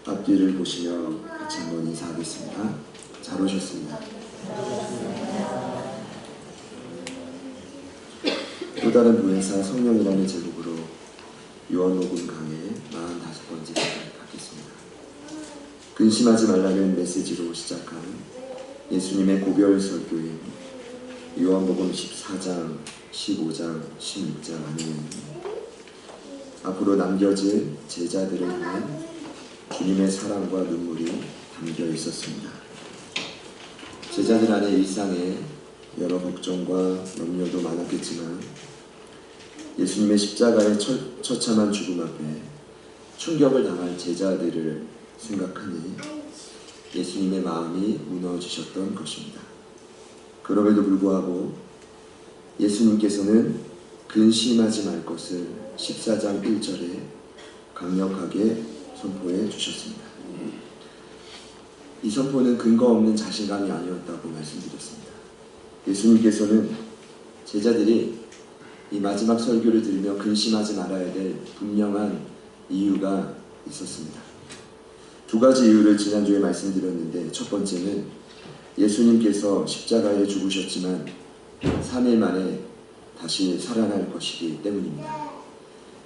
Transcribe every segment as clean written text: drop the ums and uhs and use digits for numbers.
앞뒤를 보시며 같이 한번 인사하겠습니다. 잘 오셨습니다. 또 다른 부회사 성령이라는 제목으로 요한복음 강의 45번째 시간을 갖겠습니다. 근심하지 말라는 메시지로 시작한 예수님의 고별 설교인 요한복음 14장, 15장, 16장 안에는 앞으로 남겨질 제자들을 향한 주님의 사랑과 눈물이 담겨 있었습니다. 제자들 안에 일상에 여러 걱정과 염려도 많았겠지만 예수님의 십자가의 처참한 죽음 앞에 충격을 당할 제자들을 생각하니 예수님의 마음이 무너지셨던 것입니다. 그럼에도 불구하고 예수님께서는 근심하지 말 것을 14장 1절에 강력하게 선포해 주셨습니다. 이 선포는 근거 없는 자신감이 아니었다고 말씀드렸습니다. 예수님께서는 제자들이 이 마지막 설교를 들으며 근심하지 말아야 될 분명한 이유가 있었습니다. 두 가지 이유를 지난주에 말씀드렸는데, 첫 번째는 예수님께서 십자가에 죽으셨지만 3일 만에 다시 살아날 것이기 때문입니다.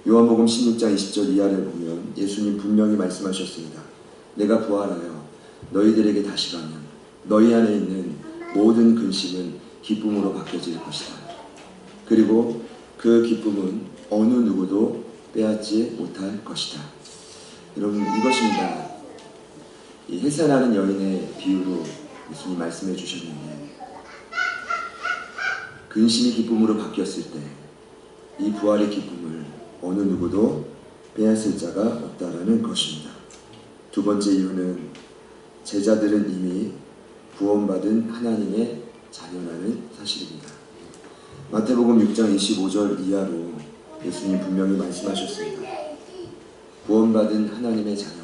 요한복음 16장 20절 이하를 보면 예수님 분명히 말씀하셨습니다. 내가 부활하여 너희들에게 다시 가면 너희 안에 있는 모든 근심은 기쁨으로 바뀌어질 것이다. 그리고 그 기쁨은 어느 누구도 빼앗지 못할 것이다. 여러분, 이것입니다. 이 해산하는 여인의 비유로 예수님 말씀해 주셨는데, 근심이 기쁨으로 바뀌었을 때 이 부활의 기쁨을 어느 누구도 빼앗을 자가 없다라는 것입니다. 두 번째 이유는 제자들은 이미 구원받은 하나님의 자녀라는 사실입니다. 마태복음 6장 25절 이하로 예수님 분명히 말씀하셨습니다. 구원받은 하나님의 자녀와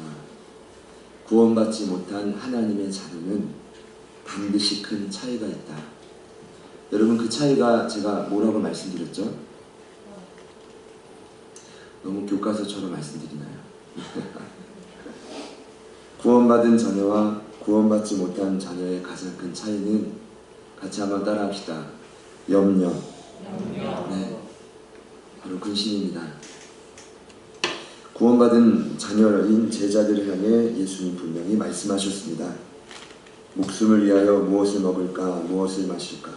구원받지 못한 하나님의 자녀는 반드시 큰 차이가 있다. 여러분, 그 차이가 제가 뭐라고 말씀드렸죠? 너무 교과서처럼 말씀드리나요? 구원받은 자녀와 구원받지 못한 자녀의 가장 큰 차이는, 같이 한번 따라합시다. 염려. 네, 바로 근심입니다. 구원받은 자녀인 제자들을 향해 예수님 분명히 말씀하셨습니다. 목숨을 위하여 무엇을 먹을까, 무엇을 마실까,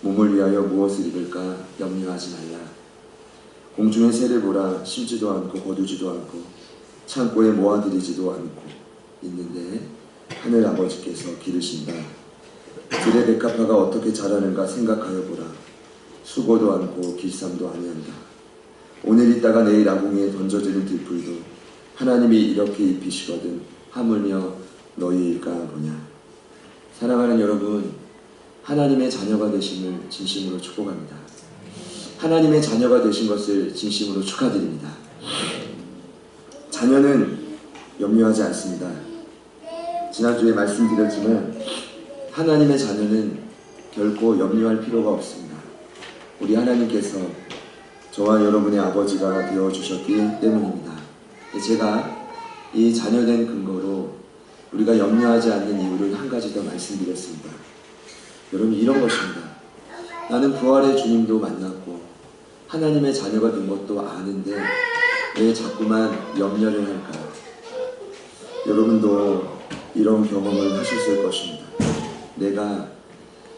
몸을 위하여 무엇을 입을까 염려하지 말라. 공중의 새를 보라. 심지도 않고 거두지도 않고 창고에 모아들이지도 않고 있는데 하늘 아버지께서 기르신다. 들의 백합화가 어떻게 자라는가 생각하여 보라. 수고도 않고 길쌈도 아니한다. 오늘 있다가 내일 아궁이에 던져지는 들풀도 하나님이 이렇게 입히시거든 하물며 너희일까 보냐. 사랑하는 여러분, 하나님의 자녀가 되심을 진심으로 축복합니다. 하나님의 자녀가 되신 것을 진심으로 축하드립니다. 자녀는 염려하지 않습니다. 지난주에 말씀드렸지만 하나님의 자녀는 결코 염려할 필요가 없습니다. 우리 하나님께서 저와 여러분의 아버지가 되어주셨기 때문입니다. 제가 이 자녀된 근거로 우리가 염려하지 않는 이유를 한 가지 더 말씀드렸습니다. 여러분, 이런 것입니다. 나는 부활의 주님도 만났고 하나님의 자녀가 된 것도 아는데 왜 자꾸만 염려를 할까? 여러분도 이런 경험을 하셨을 것입니다. 내가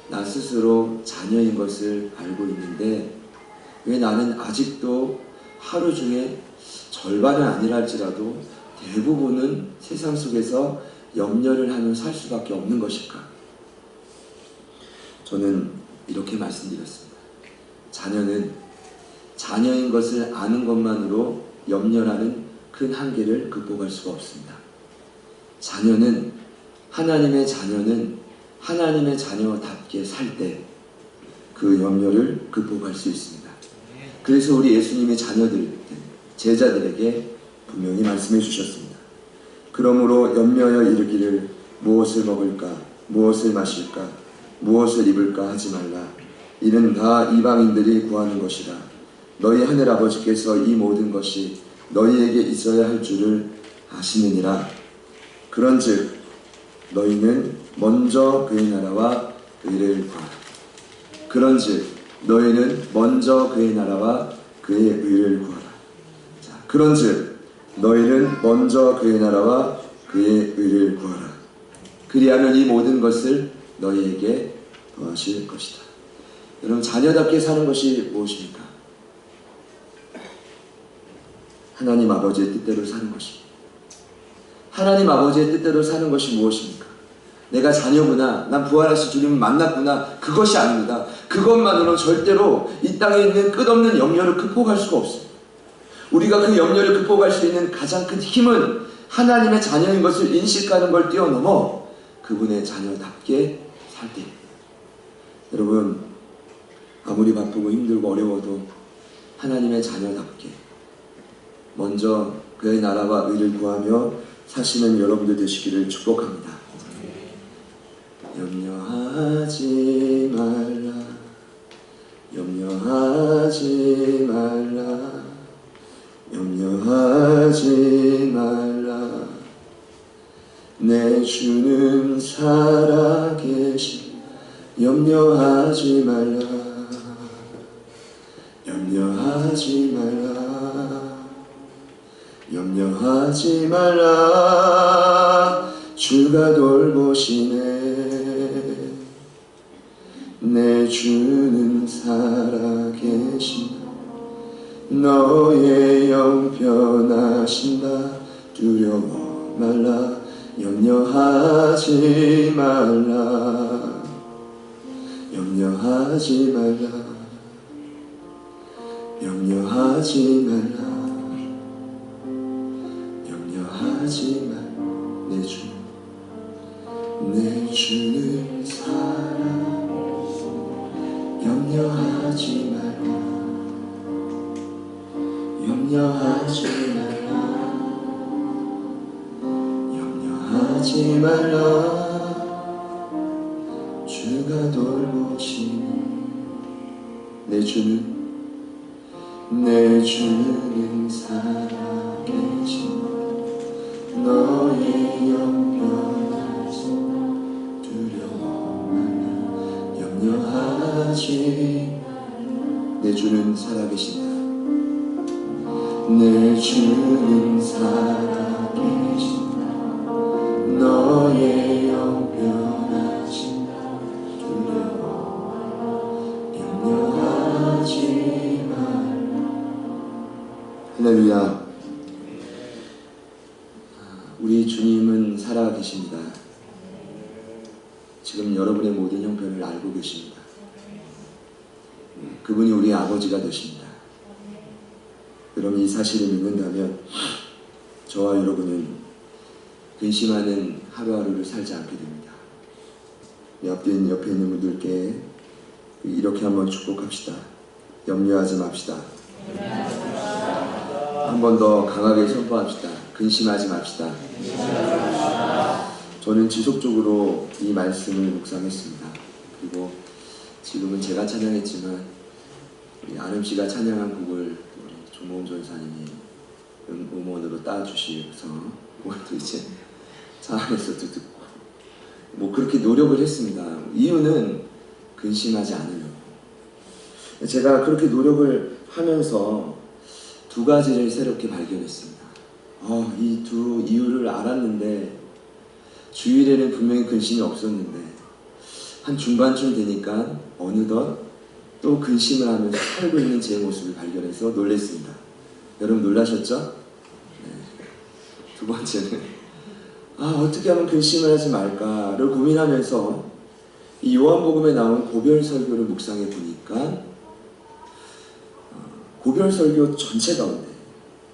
나 스스로 자녀인 것을 알고 있는데 왜 나는 아직도 하루 중에 절반은 아니라 할지라도 대부분은 세상 속에서 염려를 하며 살 수밖에 없는 것일까? 저는 이렇게 말씀드렸습니다. 자녀는 자녀인 것을 아는 것만으로 염려라는 큰 한계를 극복할 수가 없습니다. 하나님의 자녀는 하나님의 자녀답게 살 때 그 염려를 극복할 수 있습니다. 그래서 우리 예수님의 자녀들, 제자들에게 분명히 말씀해 주셨습니다. 그러므로 염려하여 이르기를 무엇을 먹을까, 무엇을 마실까, 무엇을 입을까 하지 말라. 이는 다 이방인들이 구하는 것이라. 너희 하늘아버지께서 이 모든 것이 너희에게 있어야 할 줄을 아시느니라. 그런즉 너희는 먼저 그의 나라와 의를 구하라. 그런즉 너희는 먼저 그의 나라와 그의 의를 구하라. 자, 그런즉 너희는 먼저 그의 나라와 그의 의를 구하라. 그리하면 이 모든 것을 너희에게 더하실 것이다. 여러분, 자녀답게 사는 것이 무엇입니까? 하나님 아버지의 뜻대로 사는 것입니다. 하나님 아버지의 뜻대로 사는 것이 무엇입니까? 내가 자녀구나, 난 부활하신 주님을 만났구나, 그것이 아닙니다. 그것만으로는 절대로 이 땅에 있는 끝없는 염려를 극복할 수가 없습니다. 우리가 그 염려를 극복할 수 있는 가장 큰 힘은 하나님의 자녀인 것을 인식하는 걸 뛰어넘어 그분의 자녀답게 살 때입니다. 여러분, 아무리 바쁘고 힘들고 어려워도 하나님의 자녀답게 먼저 그의 나라와 의를 구하며 사시는 여러분들 되시기를 축복합니다. 염려하지 말라, 염려하지 말라, 염려하지 말라. 내 주는 살아계시. 염려하지 말라, 염려하지 말라, 염려하지 말라. 주가 돌보시네. 내 주는 살아계신다. 너의 영 변하신다. 두려워 말라, 염려하지 말라, 염려하지 말라, 염려하지 말라, 염려하지 말라. 내 주는 살아. 염려하지 말라, 염려하지 말라, 염려하지 말라. 주가 돌보시니. 내 주는 살아계신 너의 영변하신 두려워 말라, 염려하지. 내 주는 살아계신다. 내 주는 살아계신다. 너의 영변하신 두려워 염려하지 말라. 할렐루야. 우리 주님은 살아계십니다. 지금 여러분의 모든 형편을 알고 계십니다. 그분이 우리의 아버지가 되십니다. 그럼 이 사실을 믿는다면 저와 여러분은 근심하는 하루하루를 살지 않게 됩니다. 옆에 있는 분들께 이렇게 한번 축복합시다. 염려하지 맙시다. 한 번 더 강하게 선포합시다. 근심하지 맙시다. 저는 지속적으로 이 말씀을 묵상했습니다. 그리고 지금은 제가 찬양했지만 우리 아름씨가 찬양한 곡을 우리 조모음 전사님이 음원으로 따주셔서 그것도 이제 차 안에서도 듣고 뭐 그렇게 노력을 했습니다. 이유는 근심하지 않으려고. 제가 그렇게 노력을 하면서 두 가지를 새롭게 발견했습니다. 이 두 이유를 알았는데 주일에는 분명히 근심이 없었는데 한 중반쯤 되니까 어느덧 또 근심을 하면서 살고 있는 제 모습을 발견해서 놀랐습니다. 여러분 놀라셨죠? 네. 두 번째는 어떻게 하면 근심을 하지 말까를 고민하면서 이 요한복음에 나온 고별 설교를 묵상해 보니까 고별 설교 전체 가운데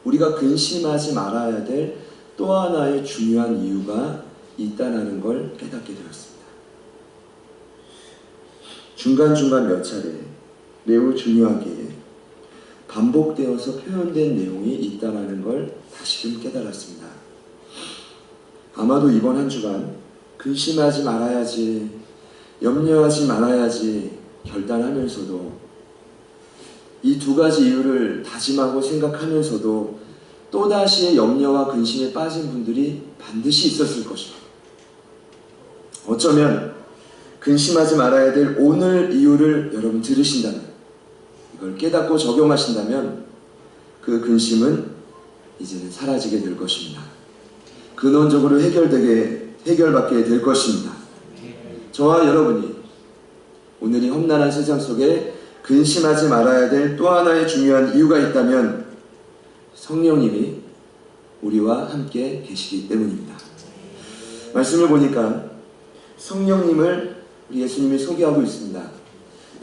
우리가 근심하지 말아야 될 또 하나의 중요한 이유가 있다는 걸 깨닫게 되었습니다. 중간중간 몇 차례 매우 중요하게 반복되어서 표현된 내용이 있다는 걸 다시금 깨달았습니다. 아마도 이번 한 주간 근심하지 말아야지, 염려하지 말아야지 결단하면서도 이 두 가지 이유를 다짐하고 생각하면서도 또다시의 염려와 근심에 빠진 분들이 반드시 있었을 것입니다. 어쩌면 근심하지 말아야 될 오늘 이유를 여러분 들으신다면, 이걸 깨닫고 적용하신다면 그 근심은 이제는 사라지게 될 것입니다. 근원적으로 해결받게 될 것입니다. 저와 여러분이 오늘 이 험난한 세상 속에 근심하지 말아야 될 또 하나의 중요한 이유가 있다면 성령님이 우리와 함께 계시기 때문입니다. 말씀을 보니까 성령님을 우리 예수님이 소개하고 있습니다.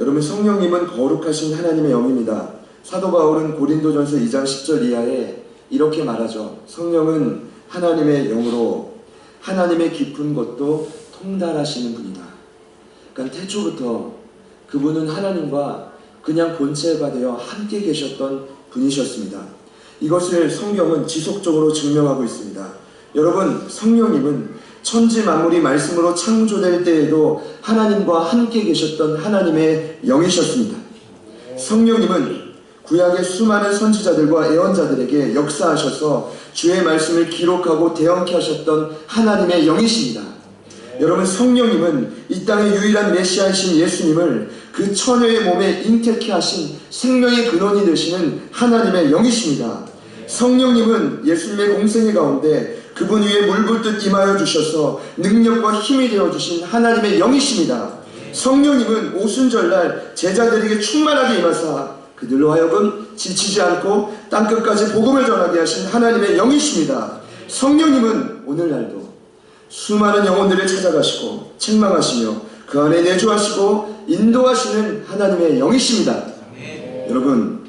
여러분, 성령님은 거룩하신 하나님의 영입니다. 사도 바울은 고린도전서 2장 10절 이하에 이렇게 말하죠. 성령은 하나님의 영으로 하나님의 깊은 것도 통달하시는 분이다. 그러니까 태초부터 그분은 하나님과 그냥 본체가 되어 함께 계셨던 분이셨습니다. 이것을 성경은 지속적으로 증명하고 있습니다. 여러분, 성령님은 천지 만물이 말씀으로 창조될 때에도 하나님과 함께 계셨던 하나님의 영이셨습니다. 성령님은 구약의 수많은 선지자들과 예언자들에게 역사하셔서 주의 말씀을 기록하고 대언케 하셨던 하나님의 영이십니다. 여러분, 성령님은 이 땅의 유일한 메시아이신 예수님을 그 처녀의 몸에 잉태케 하신 생명의 근원이 되시는 하나님의 영이십니다. 성령님은 예수님의 공생애 가운데 그분 위에 물붓듯 임하여 주셔서 능력과 힘이 되어주신 하나님의 영이십니다. 성령님은 오순절날 제자들에게 충만하게 임하사 그들로 하여금 지치지 않고 땅끝까지 복음을 전하게 하신 하나님의 영이십니다. 성령님은 오늘날도 수많은 영혼들을 찾아가시고 책망하시며 그 안에 내주하시고 인도하시는 하나님의 영이십니다. 여러분,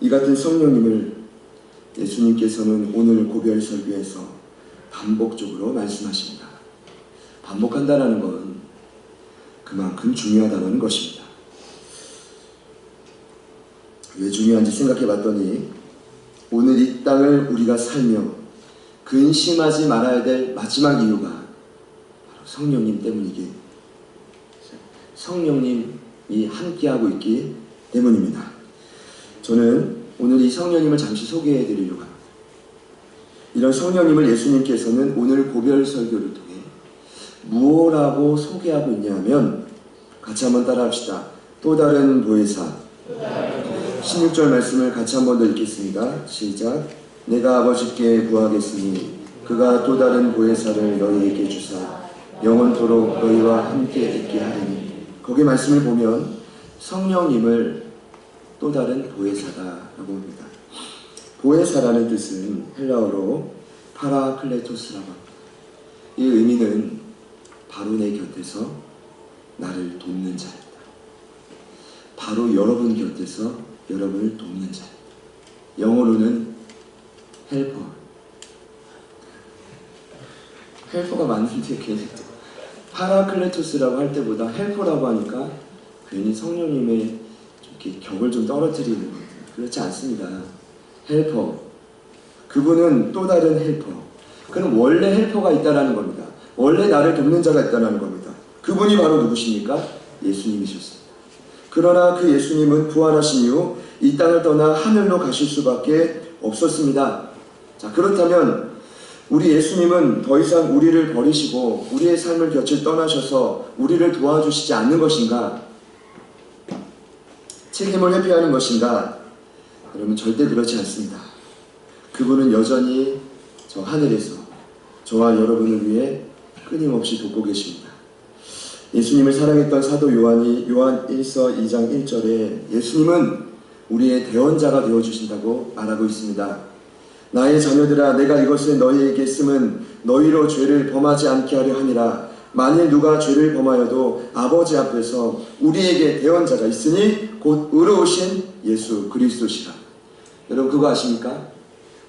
이 같은 성령님을 예수님께서는 오늘 고별 설교에서 반복적으로 말씀하십니다. 반복한다는 건 그만큼 중요하다는 것입니다. 왜 중요한지 생각해 봤더니 오늘 이 땅을 우리가 살며 근심하지 말아야 될 마지막 이유가 바로 성령님 때문이기, 성령님이 함께하고 있기 때문입니다. 저는 오늘 이 성령님을 잠시 소개해 드리려고 합니다. 이런 성령님을 예수님께서는 오늘 고별 설교를 통해 무엇라고 소개하고 있냐면, 같이 한번 따라합시다. 또 다른 보혜사. 16절 말씀을 같이 한번 더 읽겠습니다. 시작. 내가 아버지께 구하겠으니 그가 또 다른 보혜사를 너희에게 주사 영원토록 너희와 함께 있게 하리니. 거기 말씀을 보면 성령님을 또 다른 보혜사다라고 합니다. 보혜사라는 뜻은 헬라어로 파라클레토스라고 합니다. 이 의미는 바로 내 곁에서 나를 돕는 자입니다. 바로 여러분 곁에서 여러분을 돕는 자. 영어로는 헬퍼. 헬퍼가 맞는데 괜히 파라클레토스라고 할 때보다 헬퍼라고 하니까 괜히 성령님의 이렇게 격을 좀 떨어뜨리는 것 같아요. 그렇지 않습니다. 헬퍼. 그분은 또 다른 헬퍼. 그는 원래 헬퍼가 있다는 겁니다. 원래 나를 돕는 자가 있다는 겁니다. 그분이 바로 누구십니까? 예수님이셨습니다. 그러나 그 예수님은 부활하신 이후 이 땅을 떠나 하늘로 가실 수밖에 없었습니다. 자, 그렇다면 우리 예수님은 더 이상 우리를 버리시고 우리의 삶을 곁을 떠나셔서 우리를 도와주시지 않는 것인가? 책임을 회피하는 것인가? 여러분, 절대 그렇지 않습니다. 그분은 여전히 저 하늘에서 저와 여러분을 위해 끊임없이 돕고 계십니다. 예수님을 사랑했던 사도 요한이 요한 1서 2장 1절에 예수님은 우리의 대언자가 되어주신다고 말하고 있습니다. 나의 자녀들아, 내가 이것을 너희에게 쓰면 너희로 죄를 범하지 않게 하려 함이라. 만일 누가 죄를 범하여도 아버지 앞에서 우리에게 대언자가 있으니 곧 의로우신 예수 그리스도시라. 여러분, 그거 아십니까?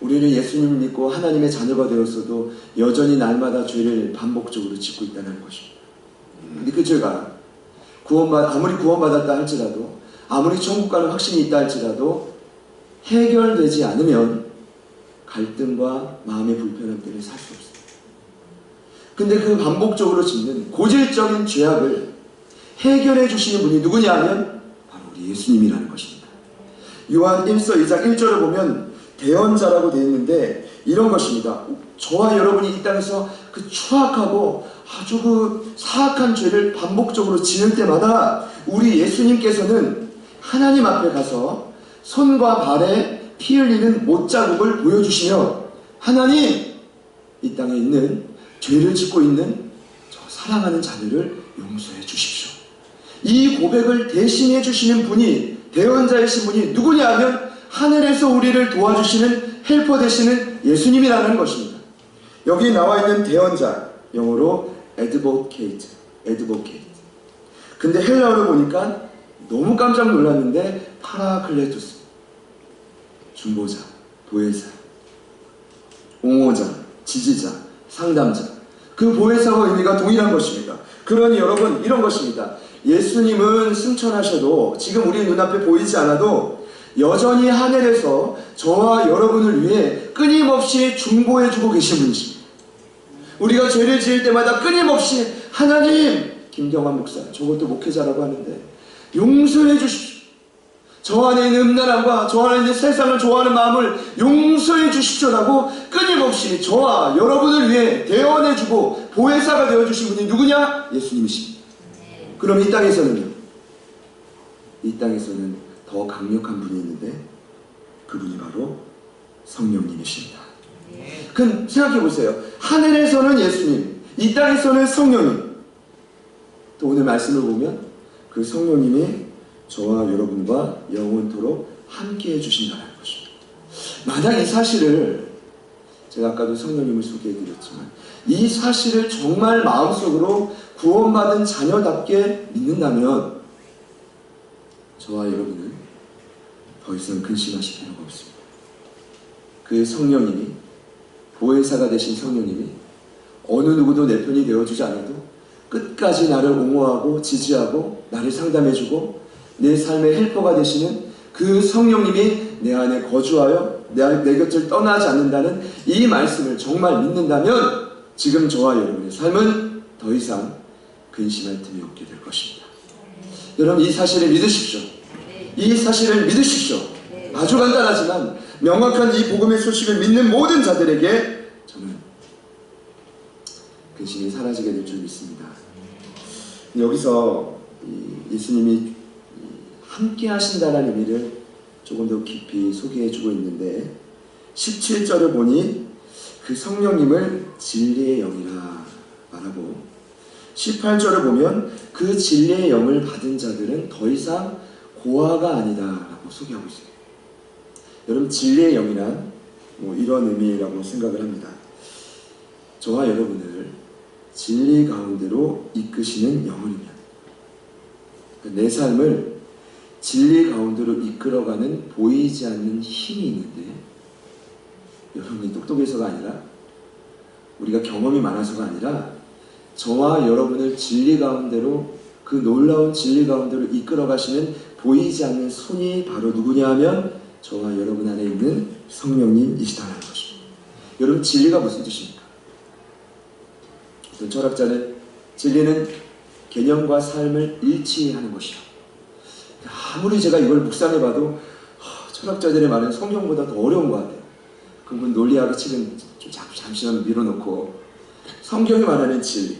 우리는 예수님을 믿고 하나님의 자녀가 되었어도 여전히 날마다 죄를 반복적으로 짓고 있다는 것입니다. 근데 그 죄가 아무리 구원받았다 할지라도, 아무리 천국 가는 확신이 있다 할지라도 해결되지 않으면 갈등과 마음의 불편함 때문에 살 수 없습니다. 근데 그 반복적으로 짓는 고질적인 죄악을 해결해 주시는 분이 누구냐 하면 바로 우리 예수님이라는 것입니다. 요한 1서 2장 1절을 보면 대언자라고 되어 있는데 이런 것입니다. 저와 여러분이 이 땅에서 그 추악하고 아주 그 사악한 죄를 반복적으로 지을 때마다 우리 예수님께서는 하나님 앞에 가서 손과 발에 피 흘리는 못자국을 보여주시며, 하나님, 이 땅에 있는 죄를 짓고 있는 저 사랑하는 자들을 용서해 주십시오. 이 고백을 대신해 주시는 분이, 대언자이신 분이 누구냐 하면 하늘에서 우리를 도와주시는 헬퍼 되시는 예수님이라는 것입니다. 여기 나와 있는 대언자, 영어로 advocate. 근데 헬라어로 보니까 너무 깜짝 놀랐는데 파라클레토스, 중보자, 보혜사, 옹호자, 지지자, 상담자, 그 보혜사와 의미가 동일한 것입니다. 그러니 여러분, 이런 것입니다. 예수님은 승천하셔도 지금 우리 눈앞에 보이지 않아도 여전히 하늘에서 저와 여러분을 위해 끊임없이 중보해주고 계신 분이십니다. 우리가 죄를 지을 때마다 끊임없이 하나님, 김경환 목사, 저것도 목회자라고 하는데 용서해 주십시오. 저 안에 있는 음란함과 저 안에 있는 세상을 좋아하는 마음을 용서해 주십시오라고 끊임없이 저와 여러분을 위해 대언해주고 보혜사가 되어주신 분이 누구냐? 예수님이십니다. 그럼 이 땅에서는요? 이 땅에서는 더 강력한 분이 있는데 그분이 바로 성령님이십니다. 그럼 생각해 보세요. 하늘에서는 예수님, 이 땅에서는 성령님. 또 오늘 말씀을 보면 그 성령님이 저와 여러분과 영원토록 함께 해주신다는 것입니다. 만약 이 사실을, 제가 아까도 성령님을 소개해드렸지만 이 사실을 정말 마음속으로 구원받은 자녀답게 믿는다면 저와 여러분은 더 이상 근심하실 필요가 없습니다. 그 성령님이, 보혜사가 되신 성령님이 어느 누구도 내 편이 되어주지 않아도 끝까지 나를 옹호하고 지지하고 나를 상담해주고 내 삶의 헬퍼가 되시는 그 성령님이 내 안에 거주하여 내 곁을 떠나지 않는다는 이 말씀을 정말 믿는다면 지금 저와 여러분의 삶은 더 이상 근심할 틈이 없게 될 것입니다. 여러분, 이 사실을 믿으십시오. 이 사실을 믿으십시오. 아주 간단하지만 명확한 이 복음의 소식을 믿는 모든 자들에게 저는 근심이 사라지게 될 줄 믿습니다. 여기서 예수님이 함께 하신다는 의미를 조금 더 깊이 소개해주고 있는데 17절을 보니 그 성령님을 진리의 영이라 말하고 18절을 보면 그 진리의 영을 받은 자들은 더 이상 고아가 아니다 라고 소개하고 있어요. 여러분, 진리의 영이란 이런 의미라고 생각을 합니다. 저와 여러분을 진리 가운데로 이끄시는 영혼이면, 내 삶을 진리 가운데로 이끌어가는 보이지 않는 힘이 있는데, 여러분이 똑똑해서가 아니라 우리가 경험이 많아서가 아니라 저와 여러분을 진리 가운데로, 그 놀라운 진리 가운데로 이끌어가시는 보이지 않는 손이 바로 누구냐 하면 저와 여러분 안에 있는 성령님이시다는 것입니다. 여러분, 진리가 무슨 뜻입니까? 어떤 철학자는 진리는 개념과 삶을 일치하는 것이다. 아무리 제가 이걸 묵상해봐도 철학자들의 말은 성경보다 더 어려운 것 같아요. 그분 논리학의 책은 좀 잠시만 밀어놓고 성경이 말하는 진리,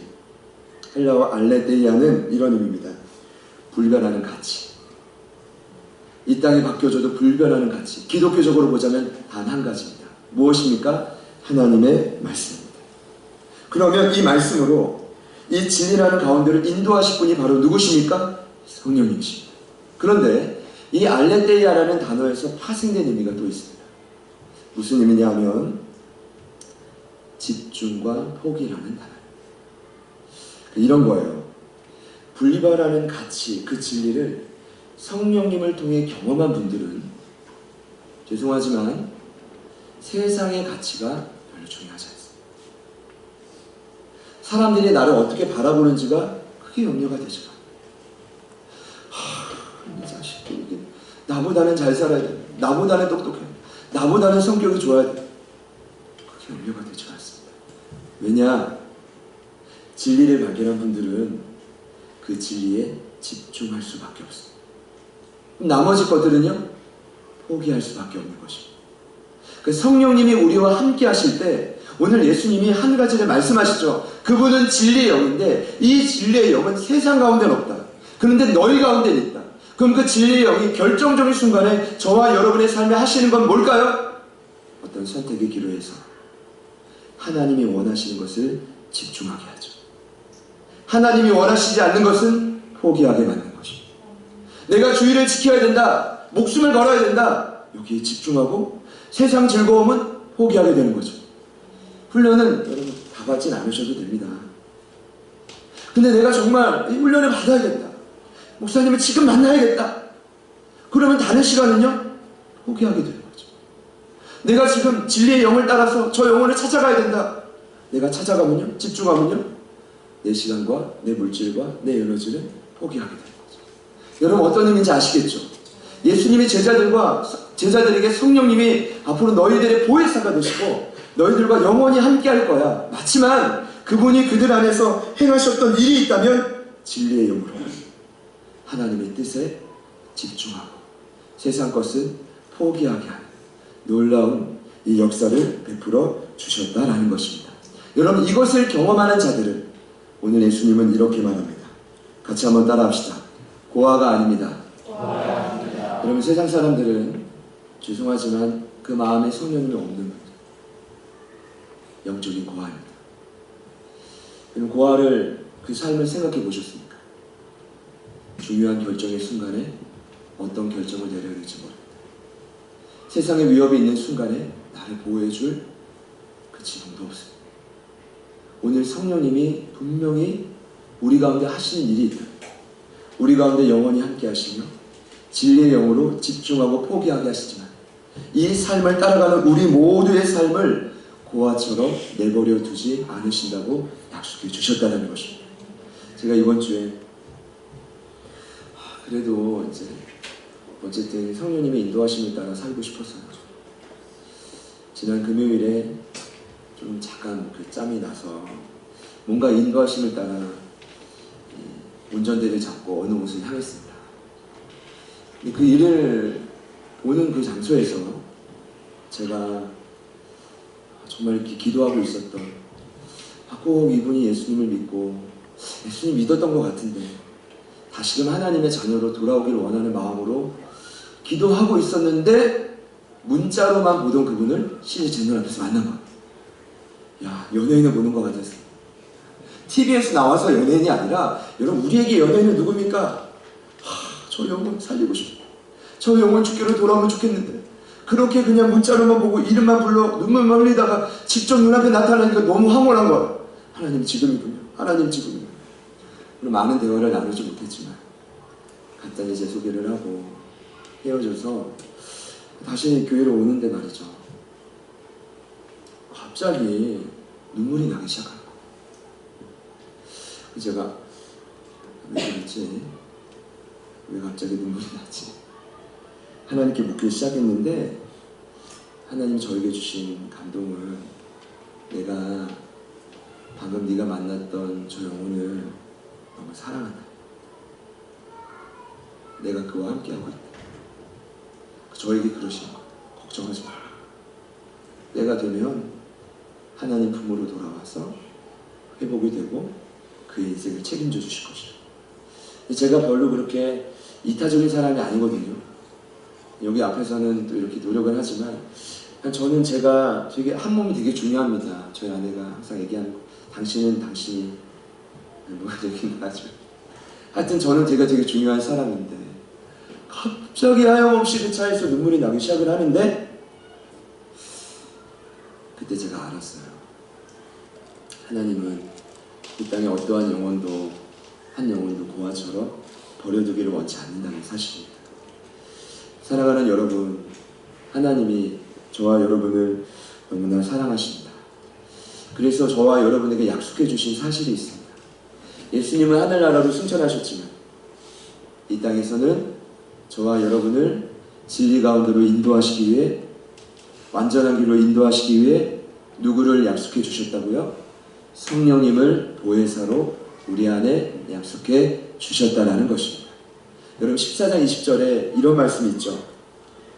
헬라어 알레데이아는 이런 의미입니다. 불변하는 가치. 이 땅이 바뀌어져도 불변하는 가치. 기독교적으로 보자면 단 한 가지입니다. 무엇입니까? 하나님의 말씀입니다. 그러면 이 말씀으로 이 진리라는 가운데를 인도하실 분이 바로 누구십니까? 성령님이십니다. 그런데 이 알레데이아라는 단어에서 파생된 의미가 또 있습니다. 무슨 의미냐 하면 집중과 포기라는 단어. 이런 거예요. 분리바라는 가치, 그 진리를 성령님을 통해 경험한 분들은 죄송하지만 세상의 가치가 별로 중요하지 않습니다. 사람들이 나를 어떻게 바라보는지가 크게 염려가 되죠. 이 자식도 이게 나보다는 잘 살아야 돼. 나보다는 똑똑해. 나보다는 성격이 좋아야 돼. 그게 염려가 되지 않습니다. 왜냐? 진리를 발견한 분들은 그 진리에 집중할 수밖에 없습니다. 나머지 것들은요, 포기할 수밖에 없는 것입니다. 그 성령님이 우리와 함께 하실 때 오늘 예수님이 한 가지를 말씀하시죠. 그분은 진리의 영인데 이 진리의 영은 세상 가운데는 없다. 그런데 너희 가운데는 있다. 그럼 그 진리의 영이 결정적인 순간에 저와 여러분의 삶에 하시는 건 뭘까요? 어떤 선택의 기로에서 하나님이 원하시는 것을 집중하게 하죠. 하나님이 원하시지 않는 것은 포기하게 만드는 것입니다. 내가 주의를 지켜야 된다. 목숨을 걸어야 된다. 여기에 집중하고 세상 즐거움은 포기하게 되는 거죠. 훈련은 여러분 다 받진 않으셔도 됩니다. 근데 내가 정말 이 훈련을 받아야겠다. 목사님을 지금 만나야겠다. 그러면 다른 시간은요? 포기하게 되는 거죠. 내가 지금 진리의 영을 따라서 저 영혼을 찾아가야 된다. 내가 찾아가면요? 집중하면요? 내 시간과 내 물질과 내 에너지를 포기하게 되는 거죠. 여러분 어떤 의미인지 아시겠죠? 예수님이 제자들에게 성령님이 앞으로 너희들의 보혜사가 되시고 너희들과 영원히 함께 할 거야. 맞지만 그분이 그들 안에서 행하셨던 일이 있다면 진리의 영으로 하나님의 뜻에 집중하고 세상 것은 포기하게 하는 놀라운 이 역사를 베풀어 주셨다라는 것입니다. 여러분 이것을 경험하는 자들을 오늘 예수님은 이렇게 말합니다. 같이 한번 따라합시다. 고아가 아닙니다. 여러분 세상 사람들은 죄송하지만 그 마음에 성령님이 없는 겁니다. 영적인 고아입니다. 여러분 고아를 그 삶을 생각해 보셨습니까? 중요한 결정의 순간에 어떤 결정을 내려야 될지 모릅니다. 세상에 위협이 있는 순간에 나를 보호해줄 그 지붕도 없습니다. 오늘 성령님이 분명히 우리 가운데 하시는 일이 있다. 우리 가운데 영원히 함께 하시며 진리의 영으로 집중하고 포기하게 하시지만 이 삶을 따라가는 우리 모두의 삶을 고아처럼 내버려 두지 않으신다고 약속해 주셨다는 것입니다. 제가 이번 주에 그래도 이제 어쨌든 성령님의 인도하심을 따라 살고 싶었어요. 지난 금요일에 좀 잠깐 그 짬이 나서 뭔가 인도하심을 따라 운전대를 잡고 어느 곳을 향했습니다. 근데 그 일을 보는 그 장소에서 제가 정말 이렇게 기도하고 있었던 꼭 이분이 예수님을 믿고 예수님 믿었던 것 같은데 다시금 하나님의 자녀로 돌아오기를 원하는 마음으로 기도하고 있었는데 문자로만 보던 그분을 실제 제 눈앞에서 만난 거예요. 야, 연예인을 보는 것 같았어요. TV에서 나와서 연예인이 아니라 여러분 우리에게 연예인은 누굽니까? 저 영혼 살리고 싶어. 저 영혼 죽기로 돌아오면 좋겠는데 그렇게 그냥 문자로만 보고 이름만 불러 눈물만 흘리다가 직접 눈앞에 나타나니까 너무 황홀한 거예요. 하나님 지금이군요. 하나님 지금이군요. 많은 대화를 나누지 못했지만 간단히 제 소개를 하고 헤어져서 다시 교회로 오는데 말이죠. 갑자기 눈물이 나기 시작하는 거예요. 제가 왜 그랬지? 왜 갑자기 눈물이 나지? 하나님께 묻기 시작했는데 하나님 저에게 주신 감동은 내가 방금 네가 만났던 저 영혼을 너무 사랑한다. 내가 그와 함께하고 있다. 저에게 그러시는 거예요. 걱정하지 마라. 내가 되면 하나님 품으로 돌아와서 회복이 되고 그의 인생을 책임져 주실 것이다. 제가 별로 그렇게 이타적인 사람이 아니거든요. 여기 앞에서는 또 이렇게 노력을 하지만 저는 제가 되게 한 몸이 되게 중요합니다. 저희 아내가 항상 얘기하는 거. 당신은 당신이 뭐가 되긴 하죠. 하여튼 저는 제가 되게 중요한 사람인데 갑자기 하염없이 그 차에서 눈물이 나기 시작을 하는데 그때 제가 알았어요. 하나님은 이 땅에 어떠한 영혼도 한 영혼도 고아처럼 버려두기를 원치 않는다는 사실입니다. 사랑하는 여러분, 하나님이 저와 여러분을 너무나 사랑하십니다. 그래서 저와 여러분에게 약속해 주신 사실이 있습니다. 예수님은 하늘나라로 승천하셨지만 이 땅에서는 저와 여러분을 진리 가운데로 인도하시기 위해 완전한 길로 인도하시기 위해 누구를 약속해 주셨다고요? 성령님을 보혜사로 우리 안에 약속해 주셨다라는 것입니다. 여러분 14장 20절에 이런 말씀이 있죠.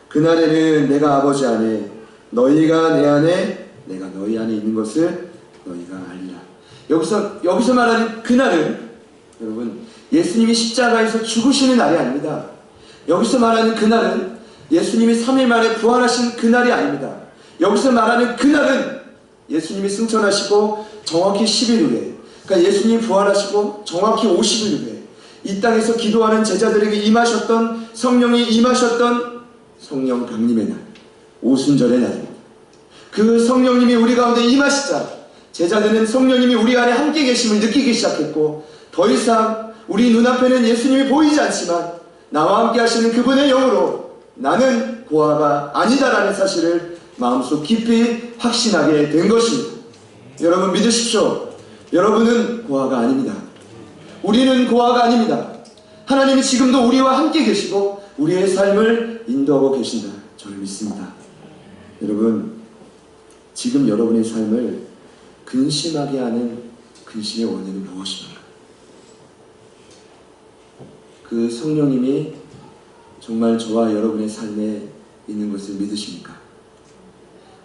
그날에는 내가 아버지 안에 너희가 내 안에 내가 너희 안에 있는 것을 너희가 알리라. 여기서 말하는 그날은 여러분 예수님이 십자가에서 죽으시는 날이 아닙니다. 여기서 말하는 그날은 예수님이 3일 만에 부활하신 그날이 아닙니다. 여기서 말하는 그날은 예수님이 승천하시고 정확히 10일 후에, 그러니까 예수님이 부활하시고 정확히 50일 후에 이 땅에서 기도하는 제자들에게 임하셨던 성령이 임하셨던 성령 강림의 날, 오순절의 날입니다. 그 성령님이 우리 가운데 임하시자 제자들은 성령님이 우리 안에 함께 계심을 느끼기 시작했고, 더 이상 우리 눈앞에는 예수님이 보이지 않지만 나와 함께 하시는 그분의 영으로 나는 고아가 아니다라는 사실을 마음속 깊이 확신하게 된 것입니다. 여러분 믿으십시오. 여러분은 고아가 아닙니다. 우리는 고아가 아닙니다. 하나님이 지금도 우리와 함께 계시고 우리의 삶을 인도하고 계신다, 저는 믿습니다. 여러분, 지금 여러분의 삶을 근심하게 하는 근심의 원인은 무엇입니까? 그 성령님이 정말 저와 여러분의 삶에 있는 것을 믿으십니까?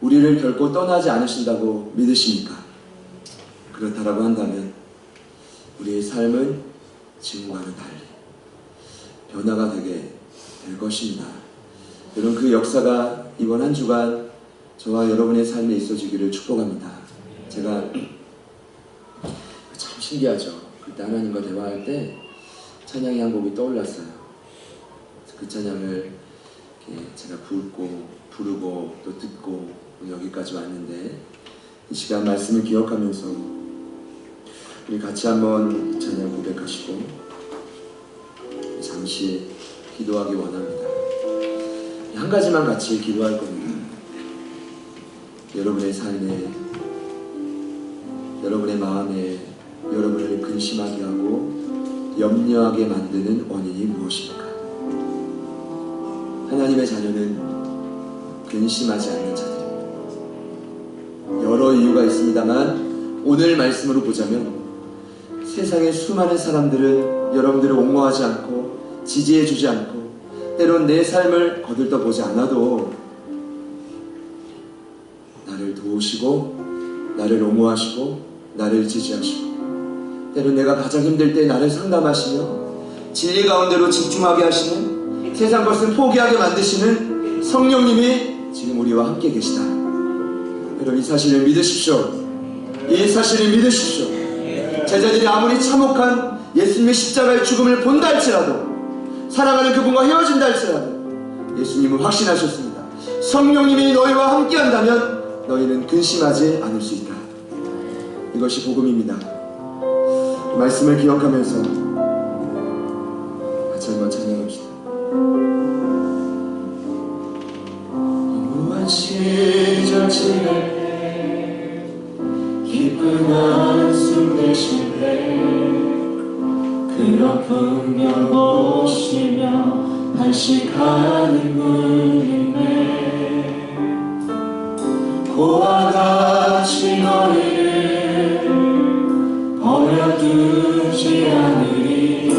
우리를 결코 떠나지 않으신다고 믿으십니까? 그렇다라고 한다면 우리의 삶은 지금과는 달리 변화가 되게 될 것입니다. 여러분, 그 역사가 이번 한 주간 저와 여러분의 삶에 있어지기를 축복합니다. 제가 참 신기하죠. 그때 하나님과 대화할 때 찬양의 한 곡이 떠올랐어요. 그 찬양을 제가 부르고 또 듣고 여기까지 왔는데, 이 시간 말씀을 기억하면서 우리 같이 한번 찬양 고백하시고 잠시 기도하기 원합니다. 한 가지만 같이 기도할 겁니다. 여러분의 삶에, 여러분의 마음에 여러분을 근심하게 하고 염려하게 만드는 원인이 무엇입니까? 하나님의 자녀는 근심하지 않는 자들입니다. 여러 이유가 있습니다만 오늘 말씀으로 보자면 세상의 수많은 사람들은 여러분들을 옹호하지 않고 지지해주지 않고 때론 내 삶을 거들떠보지 않아도 나를 도우시고 나를 옹호하시고 나를 지지하시고 때론 내가 가장 힘들 때 나를 상담하시며 진리 가운데로 집중하게 하시는, 세상 것은 포기하게 만드시는 성령님이 지금 우리와 함께 계시다. 여러분, 이 사실을 믿으십시오. 이 사실을 믿으십시오. 제자들이 아무리 참혹한 예수님의 십자가의 죽음을 본다 할지라도, 사랑하는 그분과 헤어진다 할지라도 예수님은 확신하셨습니다. 성령님이 너희와 함께 한다면 너희는 근심하지 않을 수 있다. 이것이 복음입니다. 말씀을 기억하면서 같이 한번 찬양합시다. 무한 시절 지날 때 기쁜 한숨 내쉴 때 그런 풍경 보시며 한식하는 분이네. 고와 같이 너희를 버려두지 않으리.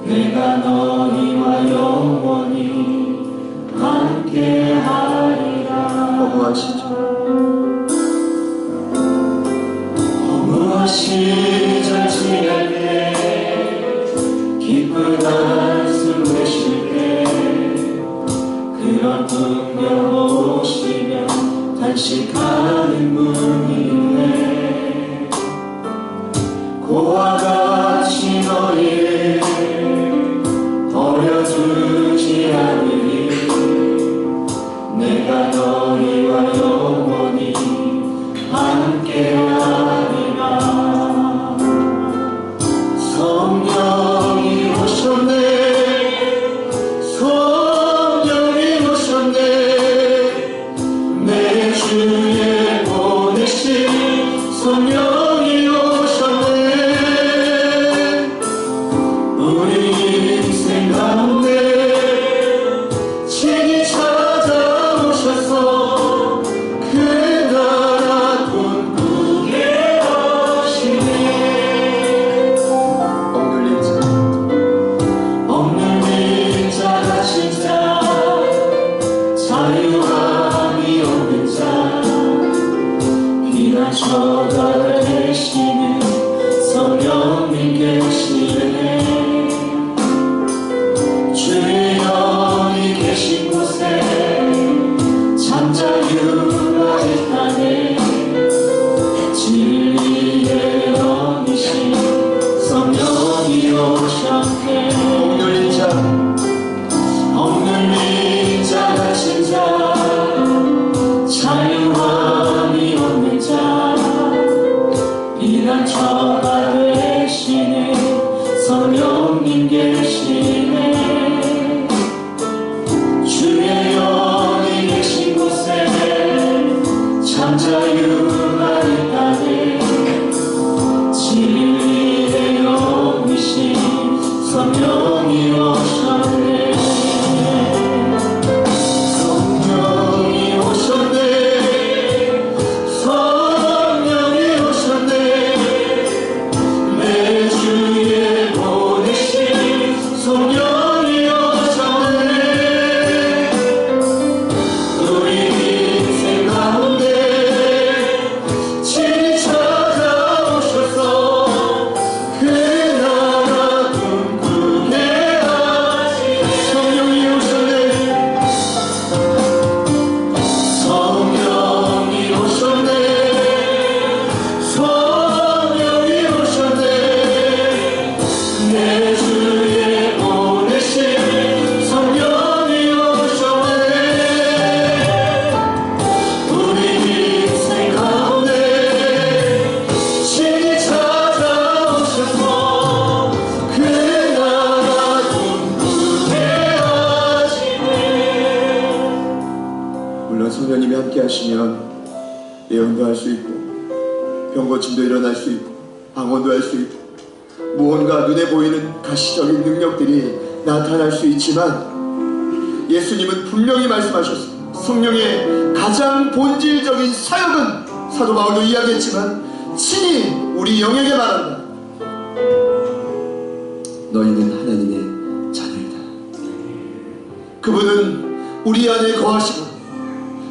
내가 너희와 영원히 함께하리라. 허무한 시절, 허무한 시절 지날 때 기쁜 한숨 내쉴 때 그런 풍경 보시며 단식하는 분이네. 고와 같이 너희를 버려두지 않으리. 내가 너희와 영원히 함께하리라. 성령이 오셨네. 성령이 오셨네. 내 주에 보내신 성령이 오셨네. 물론 성령님이 함께 하시면 예언도 할 수 있고 병고침도 일어날 수 있고 방언도 할 수 있고 무언가 눈에 보이는 가시적인 능력들이 나타날 수 있지만 예수님은 분명히 말씀하셨습니다. 성령의 가장 본질적인 사역은 사도 바울도 이야기했지만 친히 우리 영에게 말한다. 너희는 하나님의 자녀이다. 그분은 우리 안에 거하시고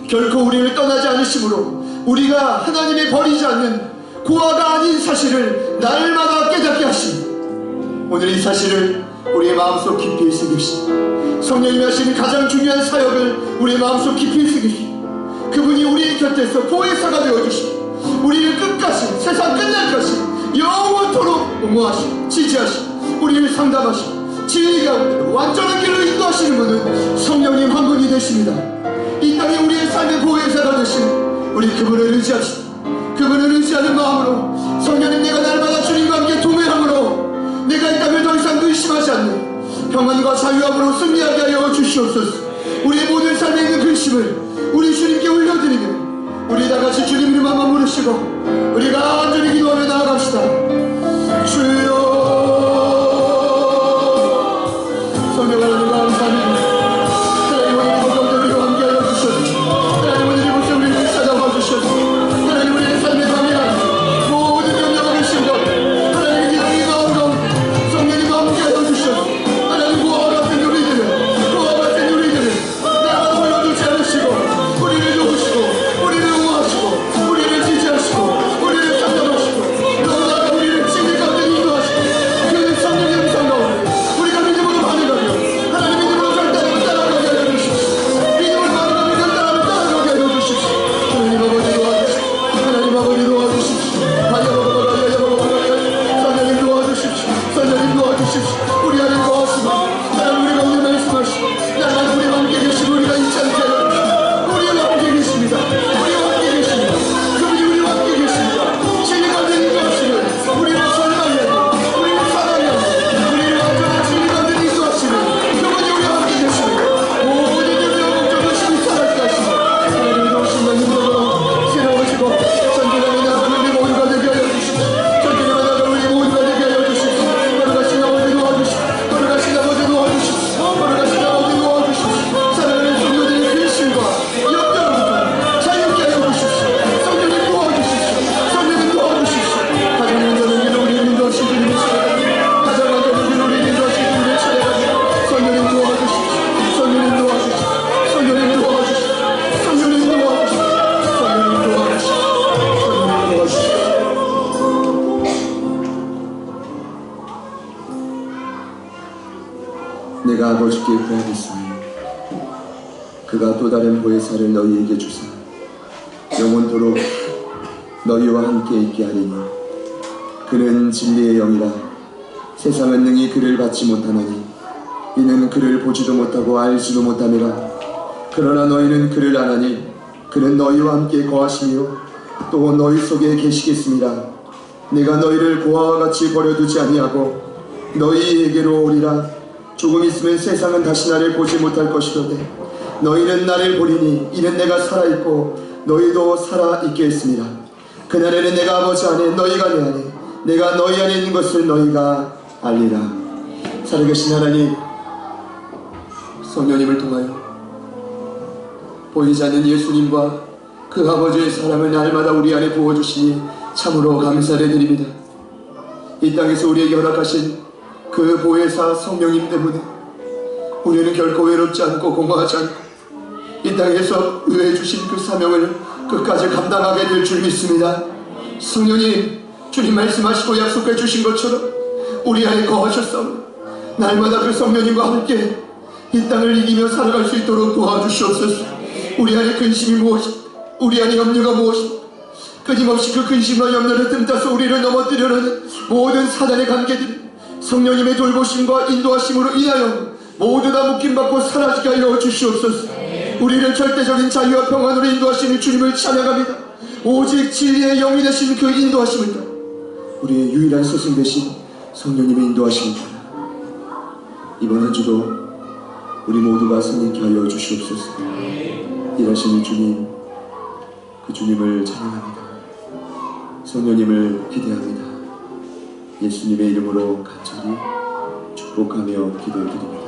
결코 우리를 떠나지 않으시므로 우리가 하나님의 버리지 않는 고아가 아닌 사실을 날마다 깨닫게 하시니 오늘 이 사실을 우리의 마음속 깊이 새깁시다. 성령님이 하시는 가장 중요한 사역을 우리의 마음속 깊이 새깁시다. 그분이 우리의 곁에서 보혜사가 되어주시고 우리를 끝까지 세상 끝날까지 영원토록 옹호하시고 지지하시고 우리를 상담하시고 진리 가운데로 완전한 길로 인도하시는 분은 성령님 한 분이 되십니다. 이 땅에 우리의 삶의 보혜사가 되신 우리 그분을 의지합시다. 그분을 의지하는 마음으로 성령님 내가 날마다 주님과 함께 동행함으로 내가 이 땅을 더 이상 의심하지 않는 평안과 자유함으로 승리하게 하여 주시옵소서. 우리의 모든 삶에 있는 근심을 우리 주님께 올려드리며 우리 다같이 주님 이름 한번 부르시고 우리가 간절히 기도하며 나아갑시다. 주여 성령 하나님 감사합니다. 하나님 오늘 이곳 가운데 우리와 함께하여 주셔서 하나님 오늘 이곳에 우리를 찾아와 주셔서 하나님 우리의 삶에 관계한 모든 염려가 계신 것 하나님의 기도이 나온 것 성령님과 함께하여 주셔서 하나님 구와 같은 우리들을 나가 돌려두지 않으시고 우리를 도우시고 우리를 응원하시고 우리를 지지하시고 우리를 상담하시고 너무나 우리를 진리 가운데 인도하시고 그 성령의 음성 가운데 우리가 믿음으로 반응하며 하나님 믿음으로 결단하며 따라가게 하여 주십시오. 믿음을 반응하며 결단하며 따라가게 하여 주십시오. 하나님 아버지 도와주십시오. 하나님 아버지 도와주십시오. 성령님 도와주십시오. 성령님 도와주십시오. 우리 안에 거하시고 하나님 우리가 오늘 말씀하시고 날마다 우리와 함께 계시고 우리가 잊지 않게 하여 주십시오. 우리와 함께 계십니다. 우리와 함께 계십니다. 그분이 우리와 함께 계십니다. 진리가 되는 것이는 우리를 설명하고 우리를 사랑하고 우리를 완전한 진리가 되는 인도하시는 그분이 우리와 함께 계십니다. 모든 일들의 목적을 신이 살아있게 하시고 하나님의 도우심과 힘으로 새로우시고 전진하는 나라를 우리 모두가 되게 하여 주십시오. 전진하는 나라를 우리 모두가 되게 하여 주십시오. 걸어가신 아버지 도와주십시오. 걸어가신 아버지 도와주십시오. 걸어가신 아버지 도와주십시오. 사랑하는 성도들의 근심과 염려로부터 자유케 하여 주십시오. 성령님 도와주십시오. 성령님 도와주십시오. 가장 완전한 길로 우리 인도하신 주님을 찾아가며 가장 완전한 길로 우리 인도하신 주님을 찾아가며 성령님 도와주십시오. 성령님 도와주십시오. 성령님 도와주십시오. 성령님 도와주십시오. 성령님 도와주십시오. 성령님 도와주십시오. 내가 아버지께 구하겠으니 그가 또 다른 보혜사를 너희에게 주사 영원토록 너희와 함께 있게 하리니 그는 진리의 영이라 세상은 능히 그를 받지 못하나니 이는 그를 보지도 못하고 알지도 못함이라. 그러나 너희는 그를 아나니 그는 너희와 함께 거하시며 또 너희 속에 계시겠습니다. 내가 너희를 고아와 같이 버려두지 아니하고 너희에게로 오리라. 조금 있으면 세상은 다시 나를 보지 못할 것이로되 너희는 나를 보리니 이는 내가 살아있고 너희도 살아있게 했습니다. 그날에는 내가 아버지 안에 너희가 내 안에 내가 너희 안에 있는 것을 너희가 알리라. 살아계신 하나님 성령님을 통하여 보이지 않는 예수님과 그 아버지의 사랑을 날마다 우리 안에 부어주시니 참으로 감사를 드립니다. 이 땅에서 우리에게 허락하신 그 보혜사 성령님 때문에 우리는 결코 외롭지 않고 공허하지 않고 이 땅에서 의해 주신 그 사명을 끝까지 감당하게 될 줄 믿습니다. 성령님 주님 말씀하시고 약속해 주신 것처럼 우리 안에 거하셨사오니 날마다 그 성령님과 함께 이 땅을 이기며 살아갈 수 있도록 도와주시옵소서. 우리 안에 근심이 무엇입니까? 우리 안에 염려가 무엇입니까? 끊임없이 그 근심과 염려를 뜸따서 우리를 넘어뜨려는 모든 사단의 관계들이 성령님의 돌보심과 인도하심으로 인하여 모두 다 묶임받고 사라지게 하여 주시옵소서. 우리를 절대적인 자유와 평안으로 인도하시는 주님을 찬양합니다. 오직 진리의 영이 되신 그 인도하심을 따라 우리의 유일한 스승 되신 성령님의 인도하심을 따라 이번 한 주도 우리 모두가 승리케 하여 주시옵소서. 일하시는 주님, 그 주님을 찬양합니다. 성령님을 기대합니다. 예수님의 이름으로 간절히 축복하며 기도드립니다.